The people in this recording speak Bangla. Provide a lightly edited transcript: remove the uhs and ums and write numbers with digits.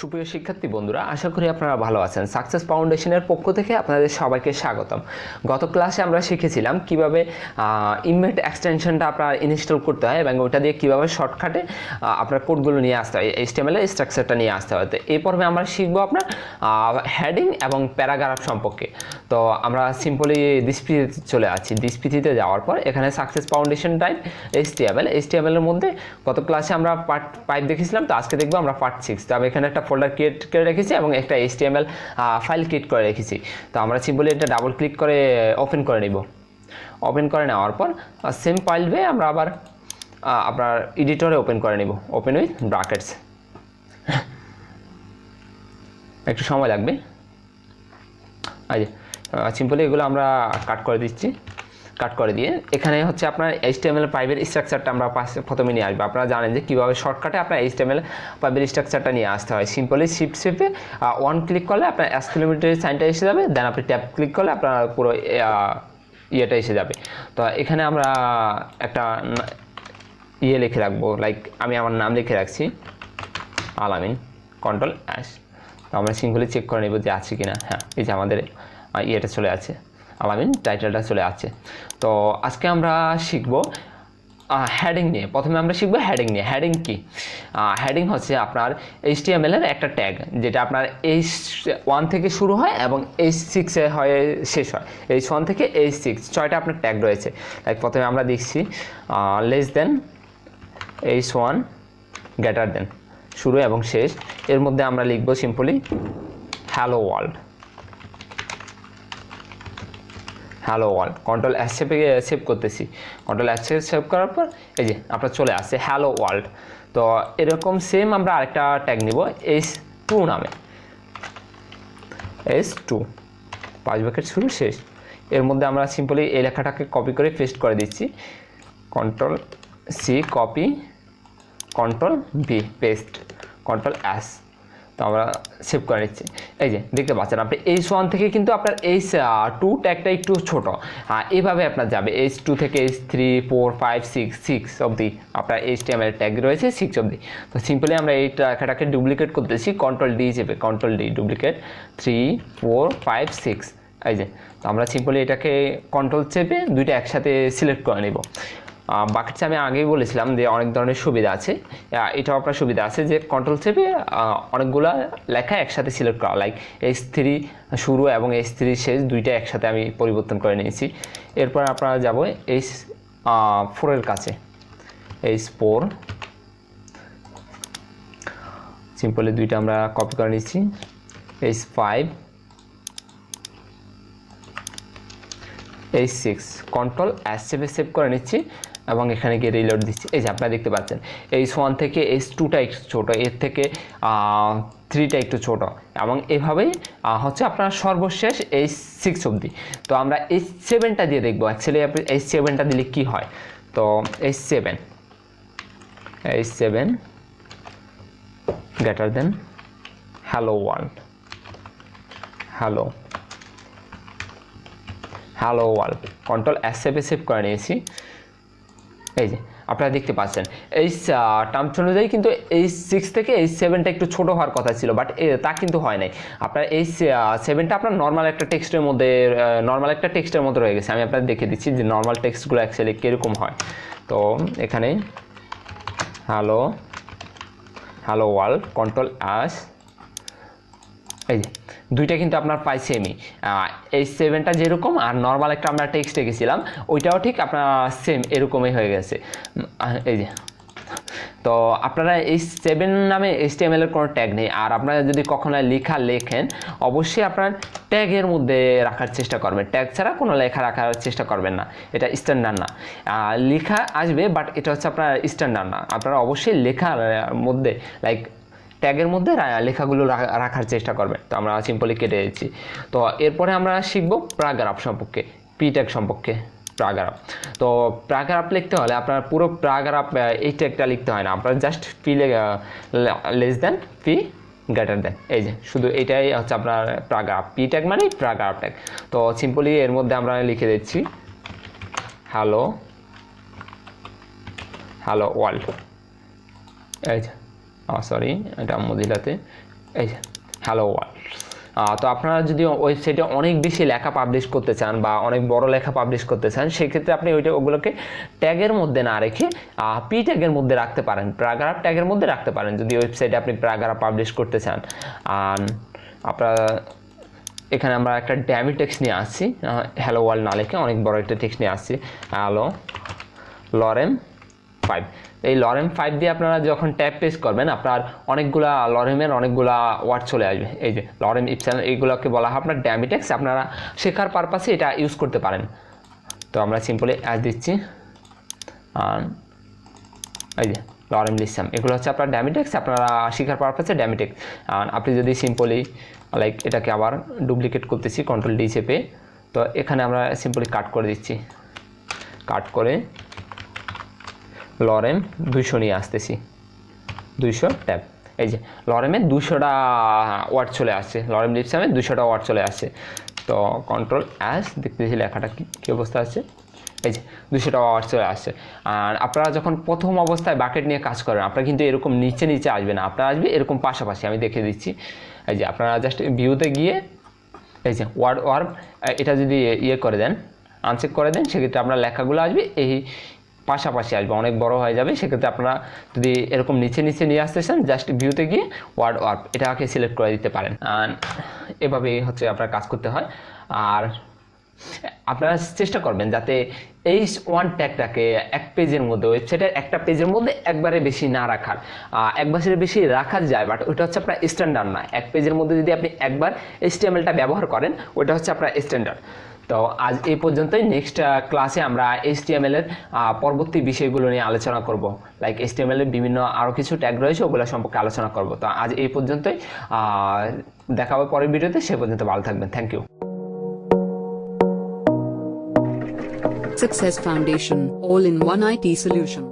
সুপ্রিয় শিক্ষার্থী বন্ধুরা, আশা করি আপনারা ভালো আছেন। সাকসেস ফাউন্ডেশনের পক্ষ থেকে আপনাদের সবাইকে স্বাগতম। গত ক্লাসে আমরা শিখেছিলাম কিভাবে ইমেজ এক্সটেনশনটা আপনার ইনস্টল করতে হয় এবং ওটা দিয়ে কিভাবে শর্টকাটে আপনার কোডগুলো নিয়ে আসতে হয়, HTML এর স্ট্রাকচারটা নিয়ে আসতে হয়। তো এই পর্বে আমরা শিখবো আপনার হেডিং এবং প্যারাগ্রাফ সম্পর্কে। তো আমরা সিম্পলি ডিসপিতে চলে আসছি। ডিসপিতে যাওয়ার পর এখানে সাকসেস ফাউন্ডেশন টাইপ HTML এর মধ্যে গত ক্লাসে আমরা পার্ট 5 দেখেছিলাম, তো আজকে দেখবো আমরা পার্ট 6। তো আমি এখানে একটা ফোল্ডার ক্রিয়েট করে রেখেছি এবং একটা HTML ফাইল ক্রিয়েট করে রেখেছি। তো আমরা সিম্পলি এটা ডাবল ক্লিক করে ওপেন করে নিব। ওপেন করে নেওয়ার পর সেম ফাইল বে আমরা আবার আপনার এডিটরে ওপেন করে নিব, ওপেন উইথ ব্র্যাকেটস। একটু সময় লাগবে। সিম্পলি এগুলো আমরা কাট করে দিচ্ছি। কাট করে দিয়ে এখানে হচ্ছে আপনার HTML5 এর স্ট্রাকচারটা আমরা প্রথমে নিয়ে আসবো। আপনারা জানেন যে কীভাবে শর্টকাটে আপনার HTML5 এর স্ট্রাকচারটা নিয়ে আসতে হয়। সিম্পলি শিফটে 1 ক্লিক করলে আপনার এক্সক্লেমেটরি সাইনটা এসে যাবে, দেন আপনি ট্যাব ক্লিক করলে আপনার পুরো ইয়েটা এসে যাবে। তো এখানে আমরা একটা লিখে রাখবো, লাইক আমি আমার নাম লিখে রাখছি আলামিন, কন্ট্রোল S। তো আমরা সিম্পলি চেক করে নেব যে আছে কিনা। হ্যাঁ, এই যে আমাদের ইয়েটা চলে আছে, আলামিন টাইটেলটা চলে আছে। তো আজকে আমরা শিখব হেডিং নিয়ে। প্রথমে আমরা শিখব হেডিং নিয়ে। হেডিং কি? হেডিং হচ্ছে আপনার HTML এর একটা ট্যাগ, যেটা আপনার H1 থেকে শুরু হয় এবং H6 এ হয় শেষ হয়। H1 থেকে H6 ছয়টা আপনার ট্যাগ রয়েছে। লাইক প্রথমে আমরা দেখছি less than, H1, greater than, শুরু এবং শেষ। এর মধ্যে আমরা লিখব simply hello world. Hello world control S save করতেছি। কন্ট্রোল S সেভ করার পর এই যে আপনার চলে আসছে হ্যালো ওয়ার্ল্ড। তো এরকম সেম আমরা আরেকটা ট্যাগ নিব H2 নামে। H2 5 ব্র্যাকেট শুরু শেষ। এর মধ্যে আমরা সিম্পলি এই লেখাটাকে কপি করে পেস্ট করে দিচ্ছি। Control C copy, control V paste, control S। তো আমরা সেভ করে নিচ্ছি। এই যে দেখতে পাচ্ছেন আপনি H1 থেকে কিন্তু আপনার H2 ট্যাগটা একটু ছোট, এইভাবে আপনার যাবে H2 থেকে H3, 4, 5, 6 অবধি আপনার HTML ট্যাগ রয়েছে 6 অবধি। তো সিম্পলি আমরা এই ট্যাগটাকে ডুপ্লিকেট করতেছি, কন্ট্রোল D চেপে, কন্ট্রোল D ডুপ্লিকেট 3, 4, 5, 6। এই যে তো আমরা সিম্পলি এটাকে কন্ট্রোল চেপে দুইটা একসাথে সিলেক্ট করে নেব। বাকিটা আমি আগেই বলেছিলাম যে অনেক ধরনের সুবিধা আছে। এটাও আপনার সুবিধা আছে যে কন্ট্রোল চেপে অনেকগুলো লেখা একসাথে সিলেক্ট করা, লাইক H3 শুরু এবং H3 শেষ দুইটা একসাথে আমি পরিবর্তন করে নিয়েছি। এরপর আপনারা যাব H4 এর কাছে। H4 সিম্পলি দুইটা আমরা কপি করে নিচ্ছি। H5, H6 কন্ট্রোল S চেপে সেভ করে নিচ্ছি এবং এখানে গিয়ে রিলোড দিচ্ছি। এই যে আপনারা দেখতে পাচ্ছেন H1 থেকে H2টা একটু ছোটো, এর থেকে 3টা একটু ছোট এবং এভাবেই হচ্ছে আপনার সর্বশেষ H6 অবধি। তো আমরা H7টা দিয়ে দেখবো অ্যাকচুয়ালি আপনি H7টা দিলে কি হয়। তো H7 greater than hello world, hello world control S চেপে সেভ করে নিয়েছি। এই যে আপনারা দেখতে পাচ্ছেন এই টার্মস অনুযায়ী কিন্তু H6 থেকে H7টা একটু ছোট হওয়ার কথা ছিল, বাট তা কিন্তু হয় নাই। আপনার H7টা আপনার নর্মাল একটা টেক্সটের মধ্যে রয়ে গেছে। আমি আপনাদের দেখে দিচ্ছি যে নর্মাল টেক্সটগুলো অ্যাকচুয়ালি কীরকম হয়। তো এখানে হ্যালো ওয়ার্ল্ড কন্ট্রোল S। এই যে দুইটা কিন্তু আপনার প্রায় সেমই। H7টা যেরকম আর নর্মাল একটা আমরা টেক্সট রেখেছিলাম ওইটাও ঠিক আপনার সেম এরকমই হয়ে গেছে। এই যে তো আপনারা H7 নামে HTML এর কোনো ট্যাগ নেই। আর আপনারা যদি কখনো লেখেন অবশ্যই আপনার ট্যাগের মধ্যে রাখার চেষ্টা করবেন, ট্যাগ ছাড়া কোনো লেখা রাখার চেষ্টা করবেন না। এটা স্ট্যান্ডার্ড না। লেখা আসবে বাট এটা হচ্ছে আপনার স্ট্যান্ডার্ড না। আপনারা অবশ্যই লেখার মধ্যে লাইক ট্যাগের মধ্যে লেখাগুলো রাখার চেষ্টা করবেন। তো আমরা সিম্পলি কেটে দিচ্ছি। তো এরপরে আমরা শিখব প্যারাগ্রাফ সম্পর্কে, পি ট্যাগ সম্পর্কে। প্যারাগ্রাফ, তো প্যারাগ্রাফ লিখতে হলে আপনার পুরো প্যারাগ্রাফ এই ট্যাগটা লিখতে হয় না, আপনার just P less than, P greater than. এই যে শুধু এটাই হচ্ছে আপনার প্যারাগ্রাফ। পি ট্যাগ মানে প্যারাগ্রাফ ট্যাগ। তো সিম্পলি এর মধ্যে আমরা লিখে দিচ্ছি হ্যালো ওয়ার্ল্ড। এই যে সরি, এটা মজিলাতে এই যে হ্যালো ওয়ার্ল্ড। তো আপনারা যদি ওয়েবসাইটে অনেক বেশি লেখা পাবলিশ করতে চান বা অনেক বড় লেখা পাবলিশ করতে চান, সেক্ষেত্রে আপনি ওগুলোকে ট্যাগের মধ্যে না রেখে পি ট্যাগের মধ্যে রাখতে পারেন, প্যারাগ্রাফ ট্যাগের মধ্যে রাখতে পারেন যদি ওয়েবসাইটে আপনি প্যারাগ্রাফ পাবলিশ করতে চান। আপনারা এখানে আমরা একটা ড্যামি টেক্সট নিয়ে আসছি, হ্যালো ওয়ার্ল্ড না লিখে অনেক বড় একটা টেক্সট নিয়ে আসছি, হ্যালো লরেম 5। এই লরেম 5 দিয়ে আপনারা যখন ট্যাব পেজ করবেন আপনার লরেমের অনেকগুলা ওয়ার্ড চলে আসবে। এই যে লরেম ইপসান, এইগুলোকে বলা হয় আপনার ড্যামি টেক্সট, আপনারা শেখার পারপাসে এটা ইউজ করতে পারেন। তো আমরা সিম্পলি অ্যাড দিচ্ছি, এই যে লরেম লিসাম, এগুলো হচ্ছে আপনার ড্যামি টেক্সট, আপনারা শেখার পারপাসে ড্যামি টেক্সট। আপনি যদি সিম্পলি লাইক এটাকে আবার ডুপ্লিকেট করতেছি কন্ট্রোল ডি চেপে, তো এখানে আমরা সিম্পলি কাট করে দিচ্ছি, কাট করে লরেম 200 নিয়ে আসতেছি, 200 ট্যাব। এই যে লরেমের 200টা ওয়ার্ড চলে আসছে, লরেম লিপসামের 200টা ওয়ার্ড চলে আসছে। তো কন্ট্রোল অ্যাস দেখতেছি লেখাটা কী অবস্থা আছে, এই যে 200টা ওয়ার্ড চলে আসছে। আর আপনারা যখন প্রথম অবস্থায় বাকেট নিয়ে কাজ করেন আপনারা কিন্তু এরকম নিচে নিচে আসবে না, আপনারা আসবে এরকম পাশাপাশি। আমি দেখে দিচ্ছি, এই যে আপনারা জাস্ট ভিউতে গিয়ে এই যে ওয়ার্ড এটা যদি করে দেন, আনচেক করে দেন, সেক্ষেত্রে আপনার লেখাগুলো আসবে এই পাশাপাশি আসবে, অনেক বড় হয়ে যাবে। সেক্ষেত্রে আপনারা যদি এরকম নিচে নিচে নিয়ে আসতে চান জাস্ট ভিউতে গিয়ে ওয়ার্ড এটাকে সিলেক্ট করে দিতে পারেন। আর এভাবেই হচ্ছে আপনার কাজ করতে হয়। আর আপনারা চেষ্টা করবেন যাতে H1 ট্যাগটাকে এক পেজের মধ্যে, ওয়েবসাইটের একটা পেজের মধ্যে একবারে বেশি না রাখার। একবারের বেশি রাখা যায়, বাট ওটা হচ্ছে আপনার স্ট্যান্ডার্ড না। এক পেজের মধ্যে যদি আপনি একবার HTML-টা ব্যবহার করেন ওটা হচ্ছে আপনার স্ট্যান্ডার্ড। তো আজ এই পর্যন্তই। নেক্সট ক্লাসে আমরা HTML-এর পরবর্তী বিষয়গুলো নিয়ে আলোচনা করব, লাইক HTML-এর বিভিন্ন আরও কিছু ট্যাগ রয়েছে ওগুলো সম্পর্কে আলোচনা করব। তো আজ এই পর্যন্তই, দেখা হবে পরের ভিডিওতে, সে পর্যন্ত ভালো থাকবেন। Thank you. Success Foundation, all in one IT solution.